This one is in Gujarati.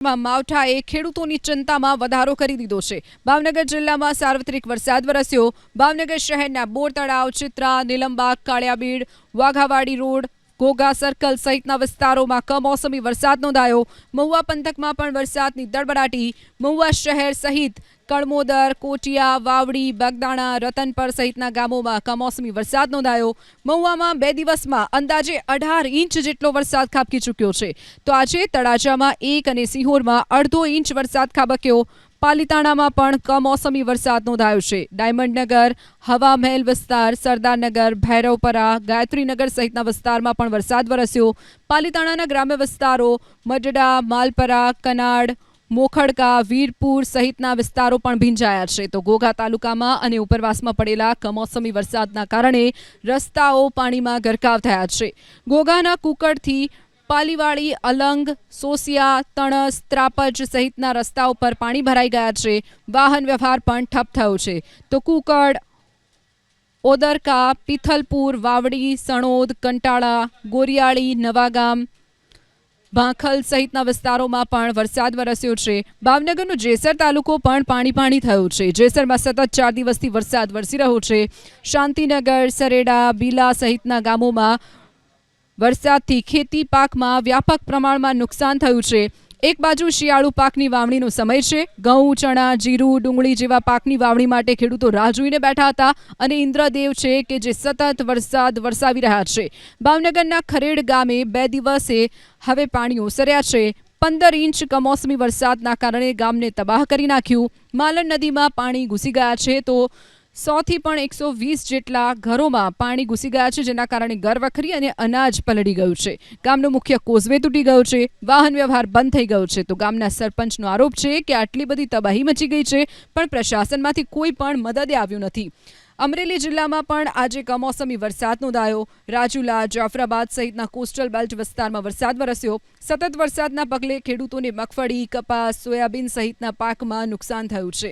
માવઠાએ ખેડૂતોની ચિંતામાં વધારો કરી દીધો છે। ભાવનગર જિલ્લામાં સાર્વત્રિક વરસાદ વરસ્યો। ભાવનગર શહેરના બોર તળાવ, ચિત્રા, નીલમબાગ, કાળિયાબીડ, વાઘાવાડી રોડ, ઘોઘા સર્કલ સહિતના વિસ્તારોમાં કમોસમી વરસાદ નોંધાયો। મહુવા પંથકમાં પણ વરસાદની દડબડાટી। મહુવા શહેર સહિત કળમોદર, કોટિયા, વાવડી, બગદાણા, રતનપર સહિતના ગામોમાં કમોસમી વરસાદ નોંધાયો। મહુવામાં 2 દિવસમાં અંદાજે 18 ઇંચ જેટલો વરસાદ ખાબકી ચૂક્યો છે, તો આજે તળાજામાં 1 અને સિહોરમાં અડધો ઇંચ વરસાદ ખાબક્યો। પાલીતાણામાં પણ કમોસમી વરસાદ નોંધાયો છે। ડાયમંડનગર, હવા મહેલ વિસ્તાર, સરદારનગર, ભૈરવપરા, ગાયત્રીનગર સહિતના વિસ્તારમાં પણ વરસાદ વરસ્યો। પાલીતાણાના ગ્રામ્ય વિસ્તારો મજડા, માલપરા, કનાડ, મોખડકા, વીરપુર સહિતના વિસ્તારો પણ ભીંજાયા છે, તો ઘોઘા તાલુકામાં અને ઉપરવાસમાં પડેલા કમોસમી વરસાદના કારણે રસ્તાઓ પાણીમાં ગરકાવ થયા છે। ઘોઘાના કુકડથી પાલીવાડી, અલંગ, સોસિયા, તણસ, ત્રાપજ સહિતના રસ્તાઓ પર પાણી ભરાઈ ગયા છે। વાહન વ્યવહાર પણ ઠપ થયો છે, તો કુકડ, ઓદરકા, પિથલપુર, વાવડી, સણોદ, કંટાળા, ગોરિયાળી, નવાગામ, ભાંખલ સહિતના વિસ્તારોમાં પણ વરસાદ વરસ્યો છે। ભાવનગરનો જેસર તાલુકો પણ પાણી થયો છે। જેસરમાં સતત 4 દિવસથી વરસાદ વરસી રહ્યો છે। શાંતિનગર, સરેડા, બીલા સહિતના ગામોમાં વરસાદથી ખેતી પાકમાં વ્યાપક પ્રમાણમાં નુકસાન થયું છે। એક બાજુ શિયાળુ પાકની વાવણીનો સમય છે। ઘઉં, ચણા, જીરું, ડુંગળી જેવા પાકની વાવણી માટે ખેડૂતો રાહ જોઈને બેઠા હતા અને ઇન્દ્રદેવ છે કે જે સતત વરસાદ વરસાવી રહ્યા છે। ભાવનગરના ખરેડ ગામે 2 દિવસે હવે પાણી ઓસર્યા છે। 15 ઇંચ કમોસમી વરસાદના કારણે ગામને તબાહ કરી નાખ્યું। માલણ નદીમાં પાણી ઘૂસી ગયા છે, તો 100 થી પણ 120 જેટલા ઘરોમાં પાણી ઘૂસી ગયા છે, જેના કારણે ઘરવખરી અને અનાજ પલળી ગયું છે। ગામનો મુખ્ય કોઝવે તૂટી ગયો છે। વાહન વ્યવહાર બંધ થઈ ગયો છે, તો ગામના સરપંચનો આરોપ છે કે આટલી બધી તબાહી મચી ગઈ છે, પણ પ્રશાસનમાંથી કોઈ પણ મદદે આવ્યું નથી। અમરેલી જિલ્લામાં પણ આજે કમોસમી વરસાદ નોંધાયો। રાજુલા, જાફરાબાદ સહિતના કોસ્ટલ બેલ્ટ વિસ્તારમાં વરસાદ વરસ્યો। સતત વરસાદના પગલે ખેડૂતોને મગફળી, કપાસ, સોયાબીન સહિતના પાકમાં નુકસાન થયું છે।